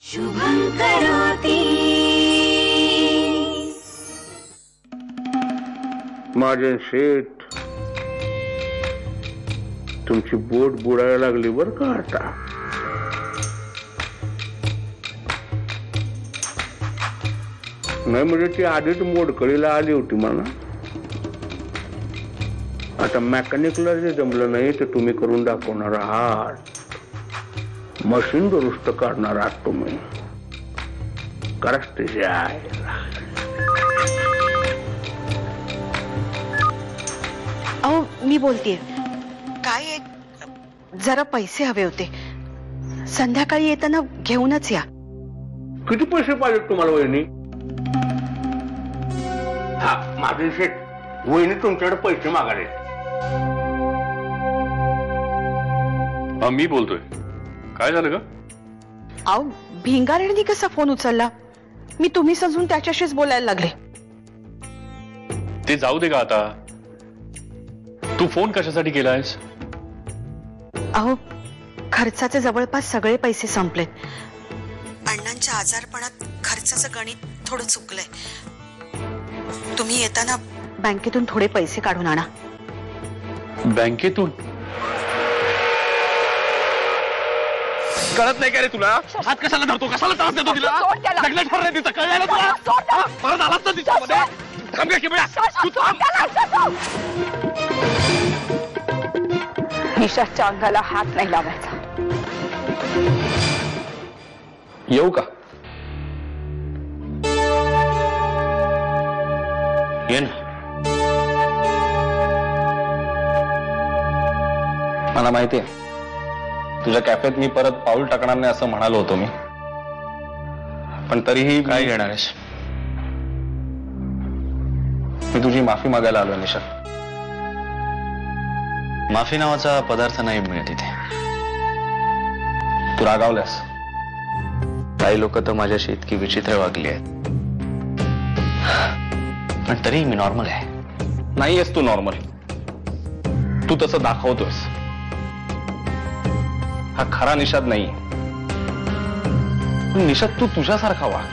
शुभं करोति। माझे शेठ, तुमची बोट बुडायला लागली बर का आता। नाही म्हणजे ती आधीच मोडकळीला आली होती मला। आता मेकॅनिकला जे जमलं नाही ते तुम्ही करून दाखवणार आहात। मशीन दुरुस्त करणार आहात तुम्ही। कराच त्याची आहे। अहो मी बोलतेय, काय एक जरा पैसे हवे होते, संध्याकाळी येताना घेऊनच या। किती पैसे पाहिजेत तुम्हाला वहिनी? हा माझे शेठ, वहिनी तुमच्याकडे पैसे मागाले। हा मी बोलतोय, काय झालं ग? अहो भिंगारेंनी कसा फोन उचलला, मी तुम्ही समजून त्याच्याशीच बोलायला लागले। ते जाऊ दे का आता, तू फोन कशासाठी केलायस? अहो खर्चाचे जवळपास सगळे पैसे संपलेत। अण्णांच्या आजारपणात खर्चाचं गणित थोडं चुकलंय। तुम्ही येताना बँकेतून थोडे पैसे काढून आणा। बँकेतून? कळत नाही का रे तुला? हात कशाला धरतो, कशाला त्रास देतो तिला? लग्न ठरलंय तिचं, कळलं ना तुला? परत आलास ना तिच्यामध्ये? थांब का किमया, तू थांब। निशाच्या अंगाला हात नाही लावायचा। येऊ का? ये ना। मला माहितीये तुझ्या कॅफेत मी परत पाऊल टाकणार नाही असं म्हणालो होतो मी, पण तरीही काय घेणार आहेस? मी तुझी माफी मागायला आलोय निशा। माफी नावाचा पदार्थ नाही मिळत इथे। तू रागावल्यास। काही लोक तर माझ्याशी इतकी विचित्र वागली आहेत, पण तरी मी नॉर्मल आहे। नाहीयेस तू नॉर्मल, तू तसं दाखवतोयस। हा खरा निषाद नाही। निषाद तू तुझ्यासारखा वाग,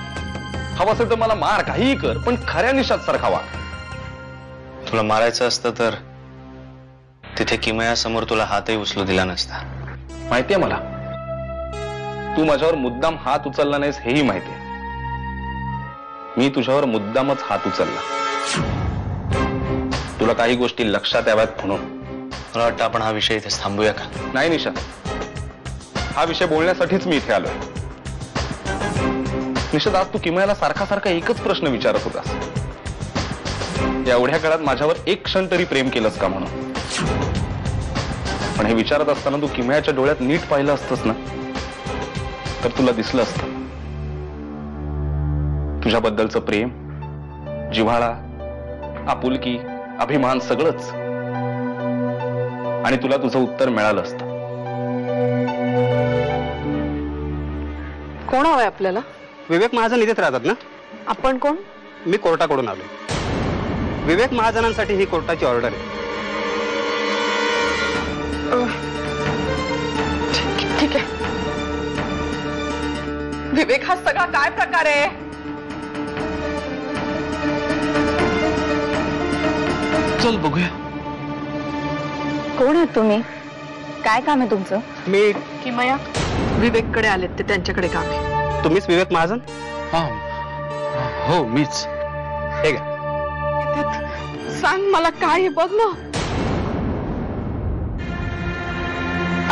हवं असेल तर मला मार, काहीही कर, पण खऱ्या निषाद सारखा वाग। तुला मारायचं असतं तर तिथे किमया समोर तुला हातही उचलू दिला नसता। माहितीये मला, तू माझ्यावर मुद्दाम हात उचलला नाहीस हेही माहितीये। मी तुझ्यावर मुद्दामच हात उचलला, तुला काही गोष्टी लक्षात याव्यात म्हणून। मला वाटतं आपण हा विषय इथे थांबूया का? नाही निशा, हा विषय बोलण्यासाठीच मी इथे आलोय। निशाद, आज तू किमयाला सारखा सारखा एकच प्रश्न विचारत होतास, एवढ्या काळात माझ्यावर एक क्षण तरी प्रेम केलंस का म्हणून। पण हे विचारत असताना तू किमयाच्या डोळ्यात नीट पाहिलं असतंस ना, तर तुला दिसलं असतं तुझ्याबद्दलचं प्रेम, जिव्हाळा, आपुलकी, अभिमान सगळंच, आणि तुला तुझं उत्तर मिळालं असतं। कोण हवंय आपल्याला? विवेक महाजन इथेच राहतात ना? आपण कोण? मी कोर्टाकडून आलोय। विवेक महाजनांसाठी ही कोर्टाची ऑर्डर आहे। ठीक आहे। विवेक, हा सगळा काय प्रकार आहे? चल बघूया। कोण आहात तुम्ही? काय काम आहे तुमचं? मी किमया, विवेककडे आलेत ते, त्यांच्याकडे काम आहे। तुम्हीच विवेक महाजन? हा हो मीच। हे घ्या। सांग मला काय आहे, बघ ना।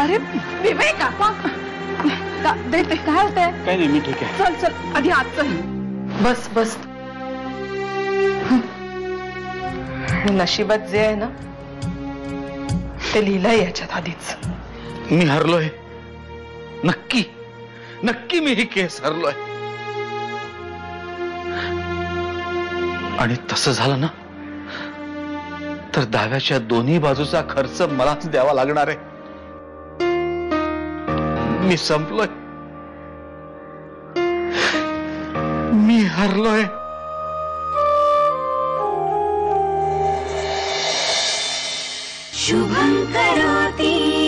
अरे विवेक, देते काय होतंय? काय नाही, मी ठीक आहे। चल चल, आधी आत चल। बस बस। नशिबात जे आहे ना ते लिहिलंय याच्यात आधीच। मी हरलोय, नक्की नक्की मी ही केस हरलोय। आणि तसं झालं ना तर दाव्याच्या दोन्ही बाजूचा खर्च मलाच द्यावा लागणार आहे। मी संपलोय, मी हरलोय। शुभं करोति।